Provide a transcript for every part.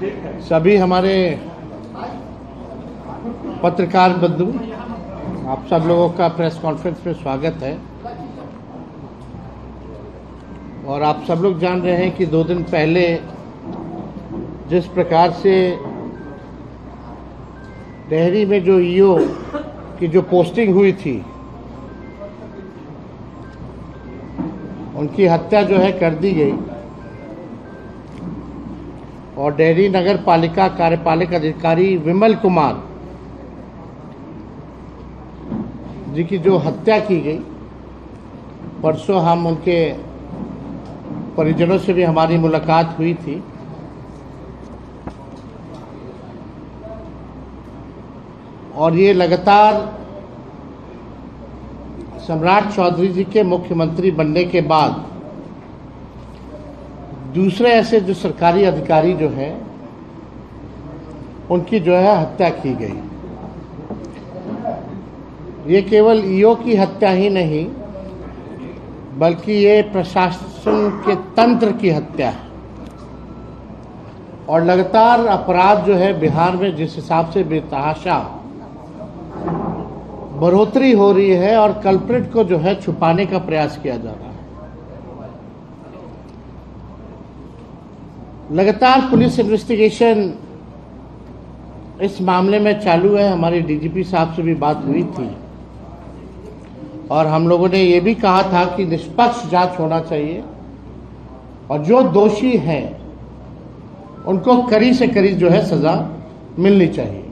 सभी हमारे पत्रकार बंधु, आप सब लोगों का प्रेस कॉन्फ्रेंस में स्वागत है। और आप सब लोग जान रहे हैं कि 2 दिन पहले जिस प्रकार से डेहरी में जो ईओ की जो पोस्टिंग हुई थी, उनकी हत्या जो है कर दी गई और डेहरी नगर पालिका कार्यपालक अधिकारी विमल कुमार जी की जो हत्या की गई, परसों हम उनके परिजनों से भी हमारी मुलाकात हुई थी। और ये लगातार सम्राट चौधरी जी के मुख्यमंत्री बनने के बाद दूसरे ऐसे जो सरकारी अधिकारी जो हैं उनकी जो है हत्या की गई। ये केवल ईओ की हत्या ही नहीं, बल्कि ये प्रशासन के तंत्र की हत्या है। और लगातार अपराध जो है बिहार में जिस हिसाब से बेतहाशा बढ़ोतरी हो रही है और कल्प्रिट को जो है छुपाने का प्रयास किया जा रहा है। लगातार पुलिस इन्वेस्टिगेशन इस मामले में चालू है। हमारे डीजीपी साहब से भी बात हुई थी और हम लोगों ने ये भी कहा था कि निष्पक्ष जांच होना चाहिए और जो दोषी हैं उनको कड़ी से कड़ी जो है सजा मिलनी चाहिए।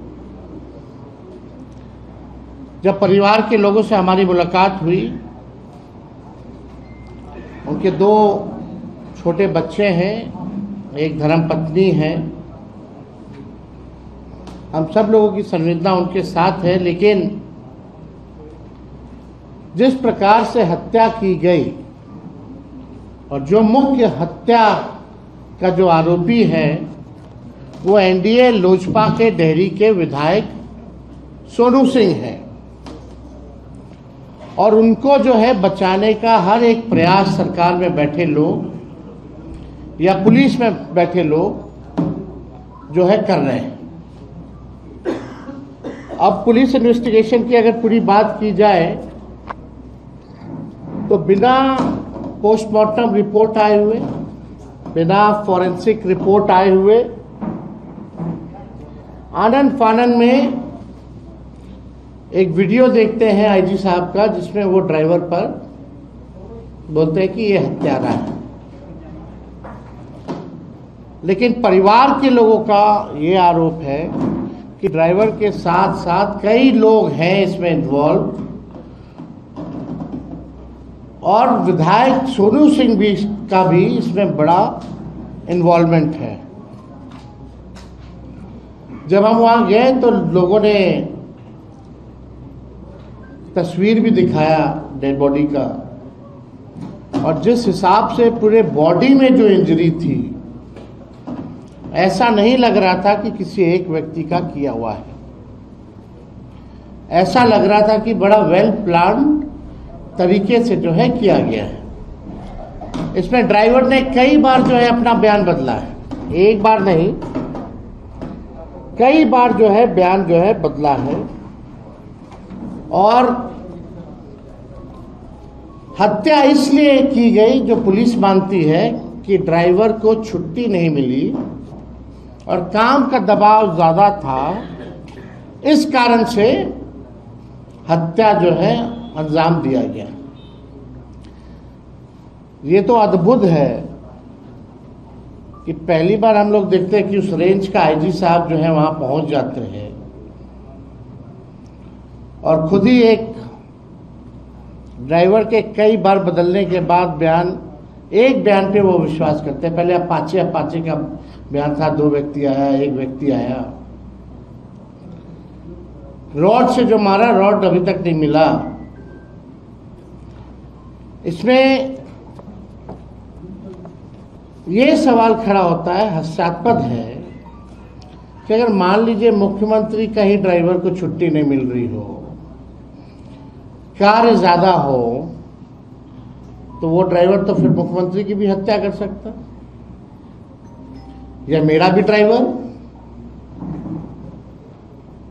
जब परिवार के लोगों से हमारी मुलाकात हुई, उनके 2 छोटे बच्चे हैं, एक धर्मपत्नी है, हम सब लोगों की संवेदना उनके साथ है। लेकिन जिस प्रकार से हत्या की गई और जो मुख्य हत्या का जो आरोपी है वो एनडीए लोजपा के डेहरी के विधायक सोनू सिंह हैं और उनको जो है बचाने का हर एक प्रयास सरकार में बैठे लोग या पुलिस में बैठे लोग जो है कर रहे हैं। अब पुलिस इन्वेस्टिगेशन की अगर पूरी बात की जाए तो बिना पोस्टमार्टम रिपोर्ट आए हुए, बिना फॉरेंसिक रिपोर्ट आए हुए, आनन फानन में एक वीडियो देखते हैं आईजी साहब का, जिसमें वो ड्राइवर पर बोलते हैं कि ये हत्यारा है। लेकिन परिवार के लोगों का ये आरोप है कि ड्राइवर के साथ साथ कई लोग हैं इसमें इन्वॉल्व और विधायक सोनू सिंह भी का भी इसमें बड़ा इन्वॉल्वमेंट है। जब हम वहां गए तो लोगों ने तस्वीर भी दिखाया डेड बॉडी का, और जिस हिसाब से पूरे बॉडी में जो इंजरी थी, ऐसा नहीं लग रहा था कि किसी एक व्यक्ति का किया हुआ है। ऐसा लग रहा था कि बड़ा वेल प्लान तरीके से जो है किया गया है। इसमें ड्राइवर ने कई बार जो है अपना बयान बदला है, एक बार नहीं कई बार जो है बयान जो है बदला है। और हत्या इसलिए की गई जो पुलिस मानती है कि ड्राइवर को छुट्टी नहीं मिली और काम का दबाव ज्यादा था, इस कारण से हत्या जो है अंजाम दिया गया। ये तो अद्भुत है कि पहली बार हम लोग देखते हैं कि उस रेंज का आईजी साहब जो है वहां पहुंच जाते हैं और खुद ही एक ड्राइवर के कई बार बदलने के बाद एक बयान पे वो विश्वास करते हैं। पहले अपाचे का बयान था, 2 व्यक्ति आया, 1 व्यक्ति आया। रॉड से जो मारा, रॉड अभी तक नहीं मिला। इसमें ये सवाल खड़ा होता है, हास्यास्पद है कि अगर मान लीजिए मुख्यमंत्री का ही ड्राइवर को छुट्टी नहीं मिल रही हो, कार्य ज्यादा हो, तो वो ड्राइवर तो फिर मुख्यमंत्री की भी हत्या कर सकता। या मेरा भी ड्राइवर?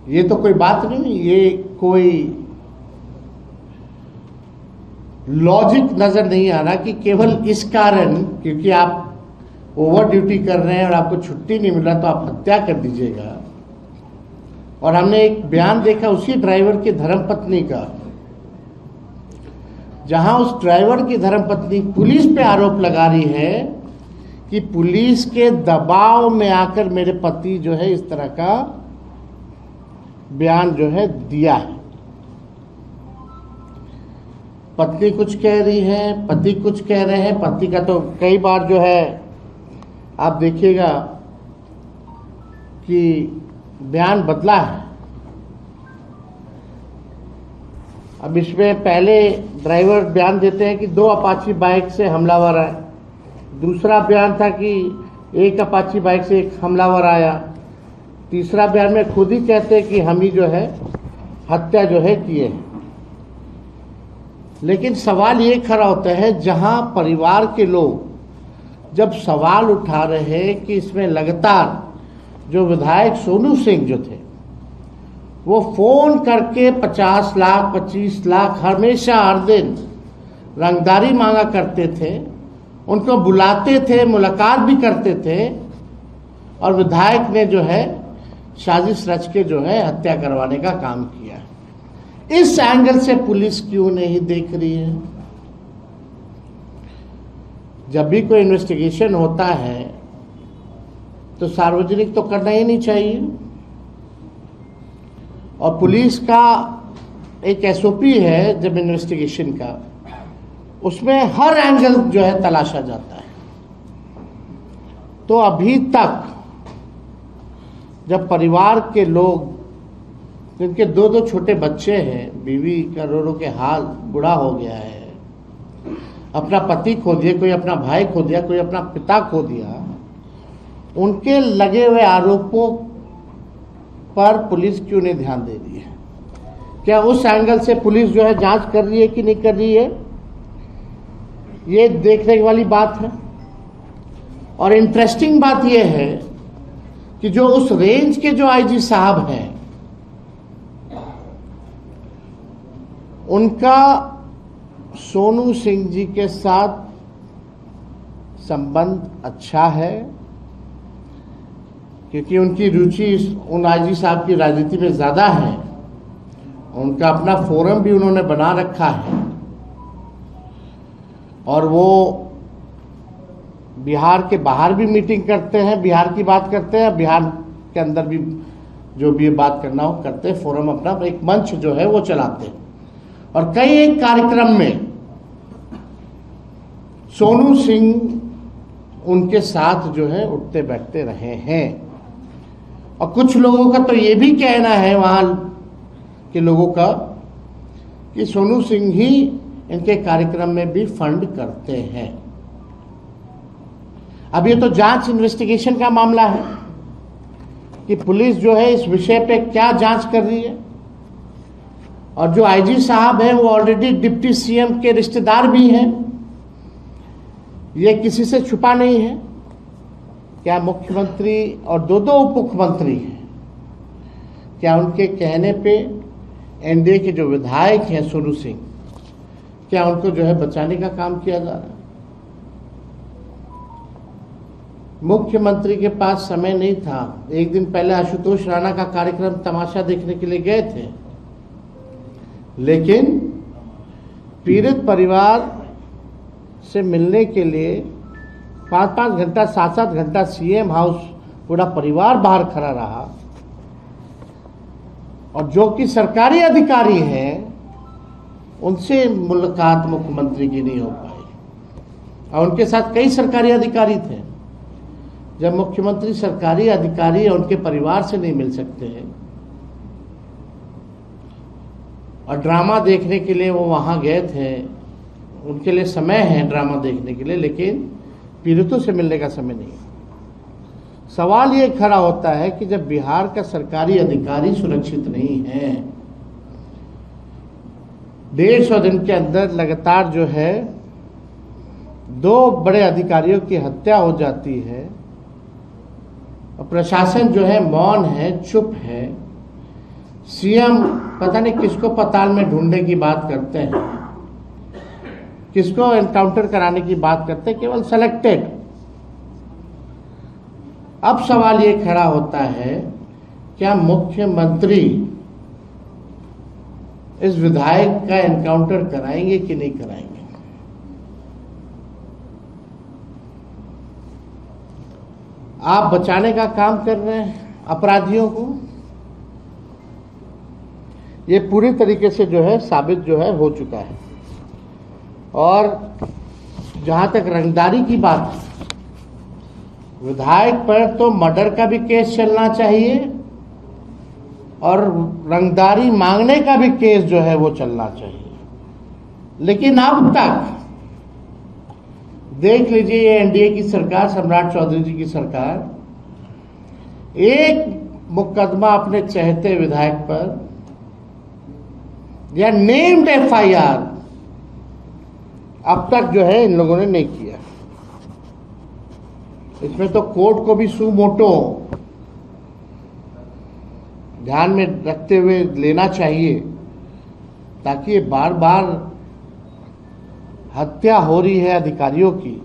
ये तो कोई बात नहीं, ये कोई लॉजिक नजर नहीं आ रहा कि केवल इस कारण, क्योंकि आप ओवर ड्यूटी कर रहे हैं और आपको छुट्टी नहीं मिल रहा तो आप हत्या कर दीजिएगा। और हमने एक बयान देखा उसी ड्राइवर की धर्मपत्नी का, जहां उस ड्राइवर की धर्मपत्नी पुलिस पे आरोप लगा रही है कि पुलिस के दबाव में आकर मेरे पति जो है इस तरह का बयान जो है दिया है। पत्नी कुछ कह रही है, पति कुछ कह रहे हैं। पति का तो कई बार जो है आप देखिएगा कि बयान बदला है। अब इसमें पहले ड्राइवर बयान देते हैं कि 2 अपाची बाइक से हमलावर आए, दूसरा बयान था कि 1 अपाची बाइक से एक हमलावर आया, तीसरा बयान में खुद ही कहते हैं कि हम ही जो है हत्या जो है किए। लेकिन सवाल ये खड़ा होता है, जहां परिवार के लोग जब सवाल उठा रहे हैं कि इसमें लगातार जो विधायक सोनू सिंह जो थे वो फोन करके 50 लाख 25 लाख हमेशा हर दिन रंगदारी मांगा करते थे, उनको बुलाते थे, मुलाकात भी करते थे, और विधायक ने जो है साजिश रच के जो है हत्या करवाने का काम किया। इस एंगल से पुलिस क्यों नहीं देख रही है? जब भी कोई इन्वेस्टिगेशन होता है तो सार्वजनिक तो करना ही नहीं चाहिए। और पुलिस का एक एसओपी है जब इन्वेस्टिगेशन का, उसमें हर एंगल जो है तलाशा जाता है। तो अभी तक जब परिवार के लोग, जिनके 2 छोटे बच्चे हैं, बीवी का रो के हाल बुढ़ा हो गया है, अपना पति खो दिया, कोई अपना भाई खो दिया, कोई अपना पिता खो दिया, उनके लगे हुए आरोपों पर पुलिस क्यों नहीं ध्यान दे रही है? क्या उस एंगल से पुलिस जो है जांच कर रही है कि नहीं कर रही है? ये देखने वाली बात है। और इंटरेस्टिंग बात यह है कि जो उस रेंज के जो आईजी साहब हैं, उनका सोनू सिंह जी के साथ संबंध अच्छा है, क्योंकि उनकी रुचि उन आईजी साहब की राजनीति में ज़्यादा है। उनका अपना फोरम भी उन्होंने बना रखा है और वो बिहार के बाहर भी मीटिंग करते हैं, बिहार की बात करते हैं, बिहार के अंदर भी जो भी बात करना हो करते हैं। फोरम अपना एक मंच जो है वो चलाते हैं और कई एक कार्यक्रम में सोनू सिंह उनके साथ जो है उठते बैठते रहे हैं। और कुछ लोगों का तो ये भी कहना है वहां के लोगों का कि सोनू सिंह ही इनके कार्यक्रम में भी फंड करते हैं। अब ये तो जांच इन्वेस्टिगेशन का मामला है कि पुलिस जो है इस विषय पे क्या जांच कर रही है। और जो आईजी साहब हैं वो ऑलरेडी डिप्टी सीएम के रिश्तेदार भी हैं, ये किसी से छुपा नहीं है। क्या मुख्यमंत्री और 2 उप मुख्यमंत्री हैं, क्या उनके कहने पे एनडीए के जो विधायक हैं सोनू सिंह, क्या उनको जो है बचाने का काम किया जा रहा है? मुख्यमंत्री के पास समय नहीं था। एक दिन पहले आशुतोष राणा का कार्यक्रम तमाशा देखने के लिए गए थे, लेकिन पीड़ित परिवार से मिलने के लिए 5-5 घंटा 7-7 घंटा सीएम हाउस पूरा परिवार बाहर खड़ा रहा। और जो कि सरकारी अधिकारी हैं उनसे मुलाकात मुख्यमंत्री की नहीं हो पाई। और उनके साथ कई सरकारी अधिकारी थे। जब मुख्यमंत्री सरकारी अधिकारी और उनके परिवार से नहीं मिल सकते हैं और ड्रामा देखने के लिए वो वहां गए थे, उनके लिए समय है ड्रामा देखने के लिए, लेकिन पीड़ितों से मिलने का समय नहीं। सवाल ये खड़ा होता है कि जब बिहार का सरकारी अधिकारी सुरक्षित नहीं है, 150 दिन के अंदर लगातार जो है 2 बड़े अधिकारियों की हत्या हो जाती है, और प्रशासन जो है मौन है, चुप है। सीएम पता नहीं किसको पताल में ढूंढने की बात करते हैं, किसको एनकाउंटर कराने की बात करते हैं, केवल सेलेक्टेड। अब सवाल ये खड़ा होता है, क्या मुख्यमंत्री इस विधायक का एनकाउंटर कराएंगे कि नहीं कराएंगे? आप बचाने का काम कर रहे हैं अपराधियों को, ये पूरी तरीके से जो है साबित जो है हो चुका है। और जहां तक रंगदारी की बात है, विधायक पर तो मर्डर का भी केस चलना चाहिए और रंगदारी मांगने का भी केस जो है वो चलना चाहिए। लेकिन अब तक देख लीजिए, ये एनडीए की सरकार, सम्राट चौधरी जी की सरकार, एक मुकदमा अपने चहेते विधायक पर या नेम्ड एफआईआर अब तक जो है इन लोगों ने नहीं किया। इसमें तो कोर्ट को भी सू मोटो ध्यान में रखते हुए लेना चाहिए, ताकि ये बार बार हत्या हो रही है अधिकारियों की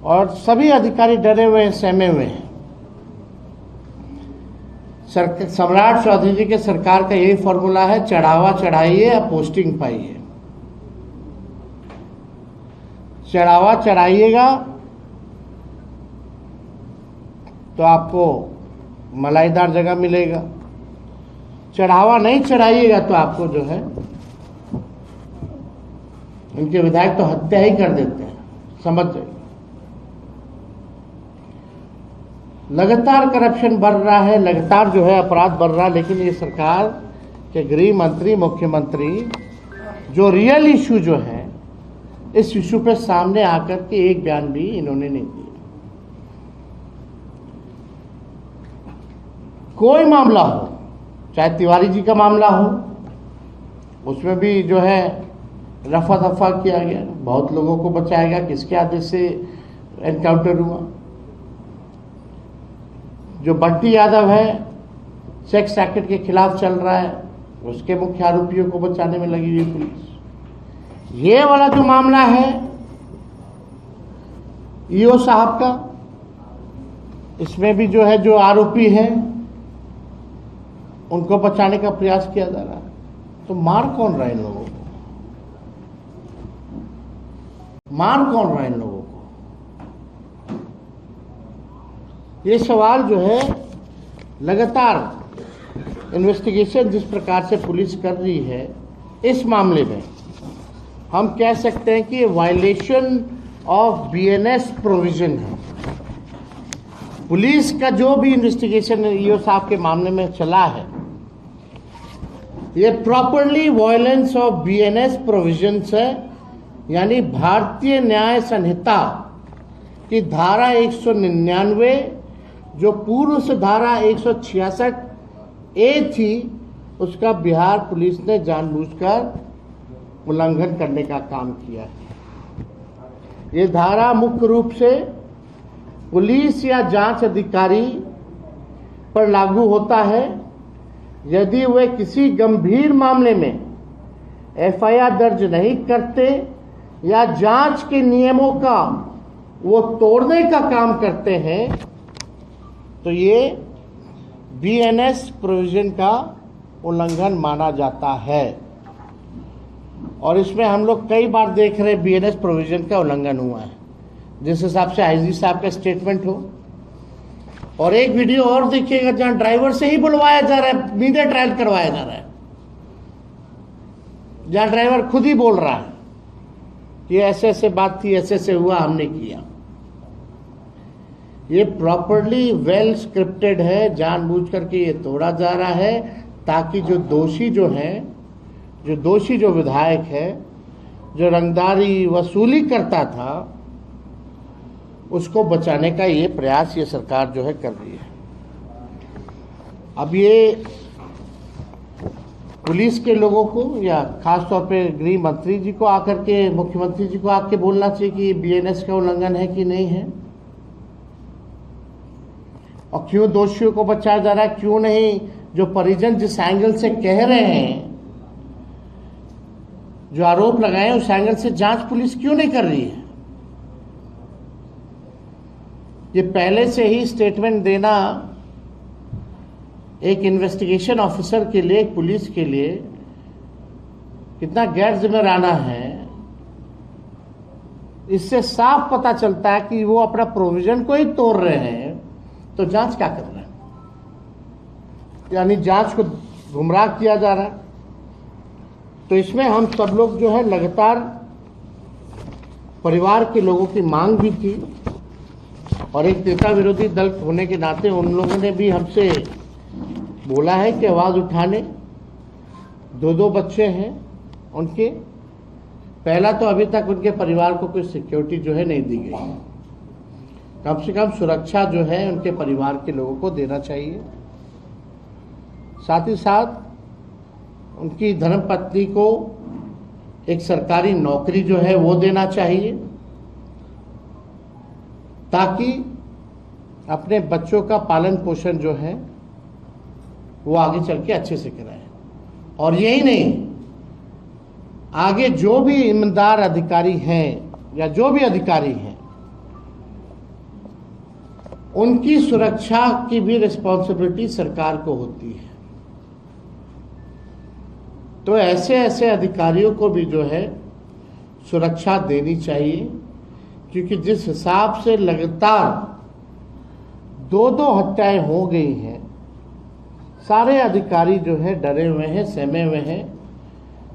और सभी अधिकारी डरे हुए हैं, सहमे हुए हैं। सम्राट चौधरी जी के सरकार का यही फॉर्मूला है, चढ़ावा चढ़ाइए या पोस्टिंग पाइए। चढ़ावा चढ़ाइएगा तो आपको मलाईदार जगह मिलेगा, चढ़ावा नहीं चढ़ाइएगा तो आपको जो है, इनके विधायक तो हत्या ही कर देते हैं, समझ जाइए। लगातार करप्शन बढ़ रहा है, लगातार जो है अपराध बढ़ रहा है, लेकिन ये सरकार के गृह मंत्री, मुख्यमंत्री जो रियल इशू जो है, इस इशू पे सामने आकर के एक बयान भी इन्होंने नहीं दिया। कोई मामला हो, चाहे तिवारी जी का मामला हो, उसमें भी जो है रफा दफा किया गया, बहुत लोगों को बचाया गया, किसके आदेश से एनकाउंटर हुआ। जो बंटी यादव है, सेक्स रैकेट के खिलाफ चल रहा है, उसके मुख्य आरोपियों को बचाने में लगी हुई पुलिस। ये वाला जो मामला है ईओ साहब का, इसमें भी जो है जो आरोपी हैं उनको बचाने का प्रयास किया जा रहा है। तो मार कौन रहा है इन लोगों को? मार कौन रहा है इन लोगों को? ये सवाल जो है, लगातार इन्वेस्टिगेशन जिस प्रकार से पुलिस कर रही है, इस मामले में हम कह सकते हैं कि वायलेशन ऑफ बीएनएस प्रोविजन है। पुलिस का जो भी इन्वेस्टिगेशन ईओ साहब के मामले में चला है, ये properly violence of BNS provisions है, यानी भारतीय न्याय संहिता की धारा 199, जो पूर्व से धारा 166 ए थी, उसका बिहार पुलिस ने जानबूझकर उल्लंघन करने का काम किया है। ये धारा मुख्य रूप से पुलिस या जांच अधिकारी पर लागू होता है यदि वे किसी गंभीर मामले में एफआईआर दर्ज नहीं करते या जांच के नियमों का वो तोड़ने का काम करते हैं, तो ये बीएनएस प्रोविजन का उल्लंघन माना जाता है। और इसमें हम लोग कई बार देख रहे हैं बीएनएस प्रोविजन का उल्लंघन हुआ है, जिस हिसाब से आईजी साहब का स्टेटमेंट हो। और एक वीडियो और देखिएगा जहां ड्राइवर से ही बुलवाया जा रहा है, मीडिया ट्रायल करवाया जा रहा है, जहां ड्राइवर खुद ही बोल रहा है कि ऐसे ऐसे बात थी, ऐसे ऐसे हुआ, हमने किया। ये प्रॉपरली वेल स्क्रिप्टेड है, जानबूझ करके ये तोड़ा जा रहा है, ताकि जो दोषी जो हैं, जो विधायक है, जो रंगदारी वसूली करता था, उसको बचाने का ये प्रयास ये सरकार जो है कर रही है। अब ये पुलिस के लोगों को या खास तौर पे गृह मंत्री जी को आकर के, मुख्यमंत्री जी को आके बोलना चाहिए कि बीएनएस का उल्लंघन है कि नहीं है। और क्यों दोषियों को बचाया जा रहा है, क्यों नहीं जो परिजन जिस एंगल से कह रहे हैं, जो आरोप लगाए उस एंगल से जांच पुलिस क्यों नहीं कर रही है। ये पहले से ही स्टेटमेंट देना एक इन्वेस्टिगेशन ऑफिसर के लिए, एक पुलिस के लिए कितना गैर जिम्मेदाराना है। इससे साफ पता चलता है कि वो अपना प्रोविजन को ही तोड़ रहे हैं, तो जांच क्या कर रहे हैं, यानी जांच को गुमराह किया जा रहा है। तो इसमें हम सब लोग जो है लगातार परिवार के लोगों की मांग भी थी, और एक नेता विरोधी दल होने के नाते उन लोगों ने भी हमसे बोला है कि आवाज़ उठाने। दो बच्चे हैं उनके, पहला तो अभी तक उनके परिवार को कोई सिक्योरिटी जो है नहीं दी गई। कम से कम सुरक्षा जो है उनके परिवार के लोगों को देना चाहिए। साथ ही साथ उनकी धर्मपत्नी को एक सरकारी नौकरी जो है वो देना चाहिए, ताकि अपने बच्चों का पालन पोषण जो है वो आगे चल के अच्छे से कराएं। और यही नहीं, आगे जो भी ईमानदार अधिकारी हैं या जो भी अधिकारी हैं, उनकी सुरक्षा की भी रिस्पॉन्सिबिलिटी सरकार को होती है। तो ऐसे ऐसे अधिकारियों को भी जो है सुरक्षा देनी चाहिए, क्योंकि जिस हिसाब से लगातार दो हत्याएं हो गई हैं, सारे अधिकारी जो है डरे हुए हैं, सहमे हुए हैं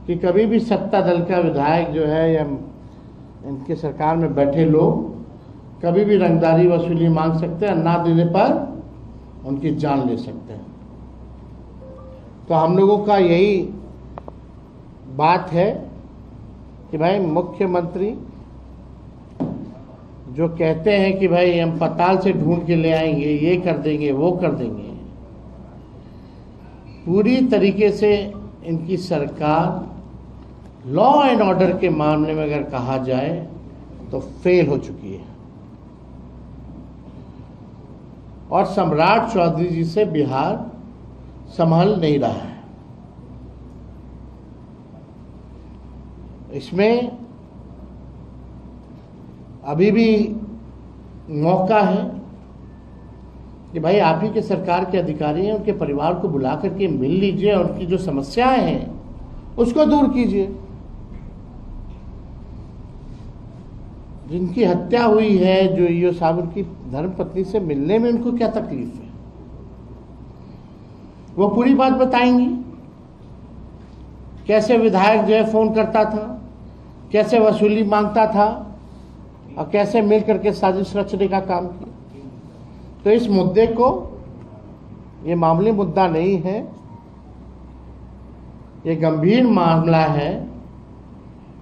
कि कभी भी सत्ता दल का विधायक जो है या इनके सरकार में बैठे लोग कभी भी रंगदारी वसूली मांग सकते हैं, ना देने पर उनकी जान ले सकते हैं। तो हम लोगों का यही बात है कि भाई मुख्यमंत्री जो कहते हैं कि भाई हम पताल से ढूंढ के ले आएंगे, ये कर देंगे, वो कर देंगे, पूरी तरीके से इनकी सरकार लॉ एंड ऑर्डर के मामले में अगर कहा जाए तो फेल हो चुकी है। और सम्राट चौधरी जी से बिहार संभल नहीं रहा है। इसमें अभी भी मौका है कि भाई आप ही के सरकार के अधिकारी हैं, उनके परिवार को बुला करके मिल लीजिए, उनकी जो समस्याएं हैं उसको दूर कीजिए। जिनकी हत्या हुई है, जो ईओ साहब, उनकी धर्मपत्नी से मिलने में उनको क्या तकलीफ है, वो पूरी बात बताएंगी। कैसे विधायक जो है फोन करता था, कैसे वसूली मांगता था, और कैसे मिल करके साजिश रचने का काम किया। तो इस मुद्दे को, ये मामूली मुद्दा नहीं है, ये गंभीर मामला है।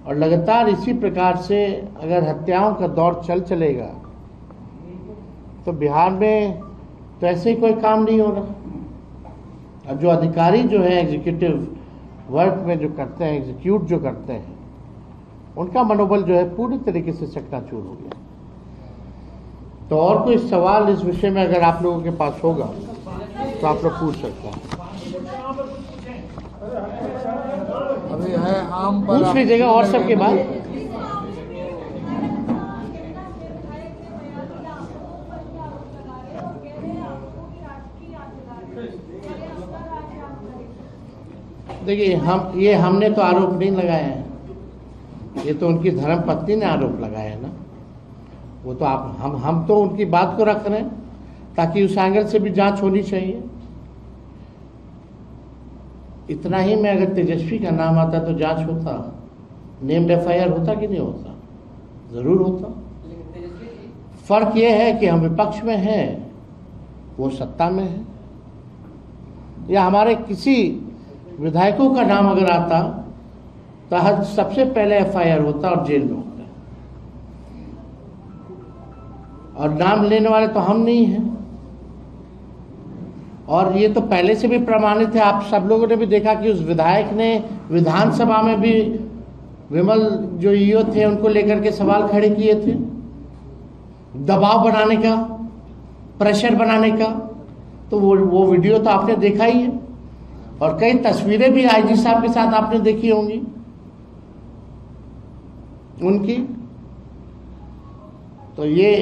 और लगातार इसी प्रकार से अगर हत्याओं का दौर चलेगा तो बिहार में तो ऐसे ही कोई काम नहीं हो रहा। अब जो अधिकारी जो है एग्जीक्यूटिव वर्क में जो करते हैं, एग्जीक्यूट जो करते हैं, उनका मनोबल जो है पूरी तरीके से चकनाचूर हो गया। तो और कोई सवाल इस विषय में अगर आप लोगों के पास होगा तो आप लोग पूछ सकते हैं। अभी है आम पर पूछ लीजिएगा। और सबके बाद देखिए, हमने तो आरोप नहीं लगाए हैं, ये तो उनकी धर्मपत्नी ने आरोप लगाया है ना। वो तो हम तो उनकी बात को रख रहे हैं ताकि उस एंगल से भी जांच होनी चाहिए। इतना ही में अगर तेजस्वी का नाम आता तो जांच होता, नेम्ड एफआईआर होता कि नहीं होता? जरूर होता। फर्क ये है कि हम विपक्ष में हैं, वो सत्ता में है। या हमारे किसी विधायकों का नाम अगर आता तो सबसे पहले एफआईआर होता और जेल में होता, और नाम लेने वाले तो हम नहीं हैं। और ये तो पहले से भी प्रमाणित है। आप सब लोगों ने भी देखा कि उस विधायक ने विधानसभा में भी विमल जो ईओ थे उनको लेकर के सवाल खड़े किए थे, दबाव बनाने का, प्रेशर बनाने का। तो वो वीडियो तो आपने देखा ही है, और कई तस्वीरें भी आईजी साहब के साथ आपने देखी होंगी उनकी। तो ये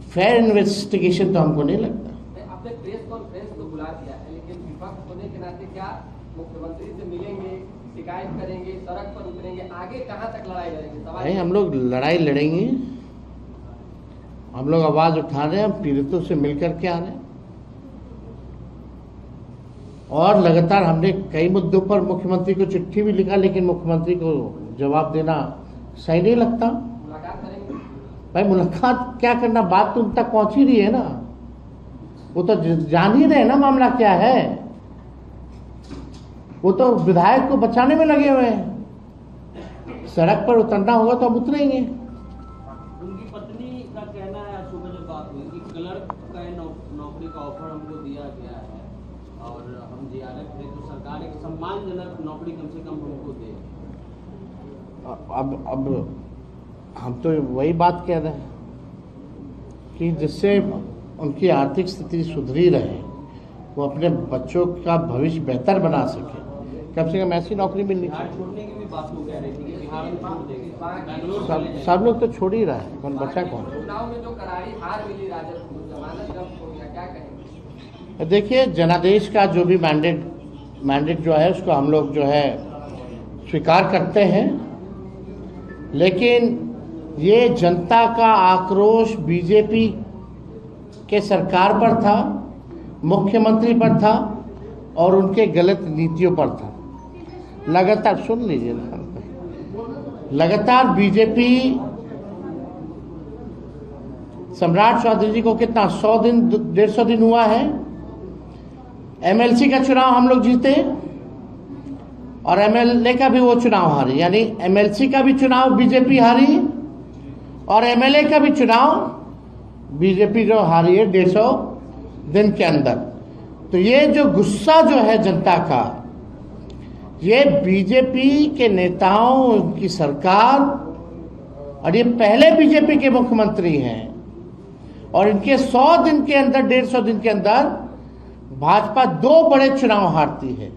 फेयर इन्वेस्टिगेशन तो हमको नहीं लगता। आपने प्रेस कॉन्फ्रेंस तो बुला दिया है, लेकिन विपक्ष होने के नाते क्या मुख्यमंत्री से मिलेंगे, शिकायत करेंगे, सड़क पर उतरेंगे, आगे कहां तक लड़ाई लड़ेंगे? नहीं, हम लोग लड़ाई लड़ेंगे, हम लोग आवाज उठा रहे हैं, हम पीड़ितों से मिलकर के आ रहे हैं, और लगातार हमने कई मुद्दों पर मुख्यमंत्री को चिट्ठी भी लिखा, लेकिन मुख्यमंत्री को जवाब देना सही नहीं लगता। मुलाकात करेंगे? भाई मुलाकात क्या करना, बात तो उन तक पहुंच ही रही है ना, वो तो जान ही रहे ना मामला क्या है, वो तो विधायक को बचाने में लगे हुए हैं। सड़क पर उतरना होगा तो हम उतरेंगे। उनकी पत्नी का कहना है, सुबह जब बात हुई कि क्लर्क का नौकरी का ऑफर हमको दिया गया है और हम जियारत थे, तो सरकार एक सम्मानजनक नौकरी कम से कम हमको दे। अब हम तो वही बात कह रहे हैं कि जिससे उनकी आर्थिक स्थिति सुधरी रहे, वो अपने बच्चों का भविष्य बेहतर बना सके, कम से कम ऐसी नौकरी मिलनी बिहार चाहिए। छोड़ने की भी बात वो कह रही थी कि बिहार में छोड़ देंगे, बैंगलोर चले जाएंगे। सब लोग तो छोड़ ही रहा है, कौन बचा कौन। चुनाव में जो करारी हार मिली राजद को, जमानत जब्त हो गया, क्या कहेंगे? देखिए, जनादेश का जो भी मैंडेट जो है उसको हम लोग जो है स्वीकार करते हैं, लेकिन ये जनता का आक्रोश बीजेपी के सरकार पर था, मुख्यमंत्री पर था और उनके गलत नीतियों पर था। लगातार सुन लीजिए ना, लगातार बीजेपी सम्राट चौधरी जी को कितना 100 दिन 150 दिन हुआ है, एमएलसी का चुनाव हम लोग जीते और एमएलए का भी वो चुनाव हारी, यानी एमएलसी का भी चुनाव बीजेपी हारी और एमएलए का भी चुनाव बीजेपी जो हारी है 150 दिन के अंदर। तो ये जो गुस्सा जो है जनता का, ये बीजेपी के नेताओं की सरकार, और ये पहले बीजेपी के मुख्यमंत्री हैं, और इनके 100 दिन के अंदर 150 दिन के अंदर भाजपा 2 बड़े चुनाव हारती है,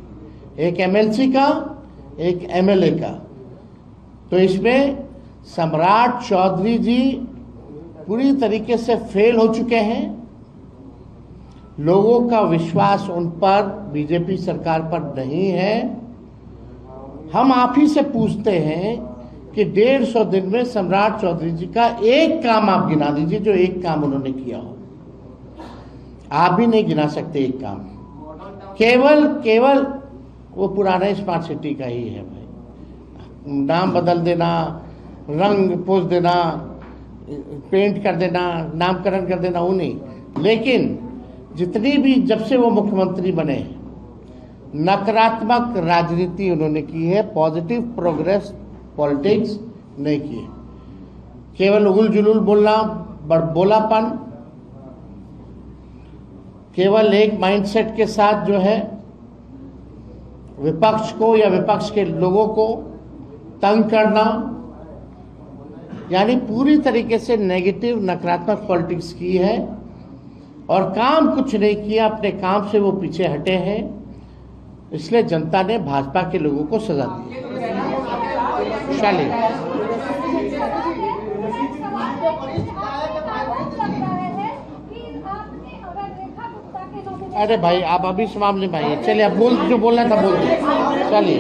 एक एमएलसी का, एक एमएलए का। तो इसमें सम्राट चौधरी जी पूरी तरीके से फेल हो चुके हैं। लोगों का विश्वास उन पर, बीजेपी सरकार पर नहीं है। हम आप ही से पूछते हैं कि 150 दिन में सम्राट चौधरी जी का एक काम आप गिना दीजिए, जो एक काम उन्होंने किया हो। आप भी नहीं गिना सकते एक काम। केवल वो पुराना स्मार्ट सिटी का ही है भाई, नाम बदल देना, रंग पोछ देना, पेंट कर देना, नामकरण कर देना, वो नहीं। लेकिन जितनी भी जब से वो मुख्यमंत्री बने, नकारात्मक राजनीति उन्होंने की है, पॉजिटिव प्रोग्रेस पॉलिटिक्स नहीं की है। केवल उगुल जुलूल बोलना, बड़बोलापन, केवल एक माइंडसेट के साथ जो है विपक्ष को या विपक्ष के लोगों को तंग करना, यानी पूरी तरीके से नेगेटिव नकारात्मक पॉलिटिक्स की है और काम कुछ नहीं किया। अपने काम से वो पीछे हटे हैं, इसलिए जनता ने भाजपा के लोगों को सजा दी। चलिए, अरे भाई आप अभी इस मामले में आइए। चलिए, आप बोल, जो बोलना था बोल दीजिए। चलिए,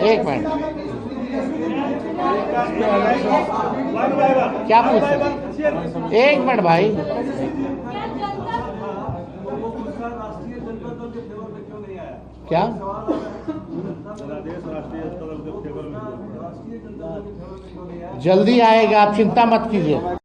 एक मिनट, क्या पूछ रहे? एक मिनट भाई, क्या जल्दी आएगा, आप चिंता मत कीजिए।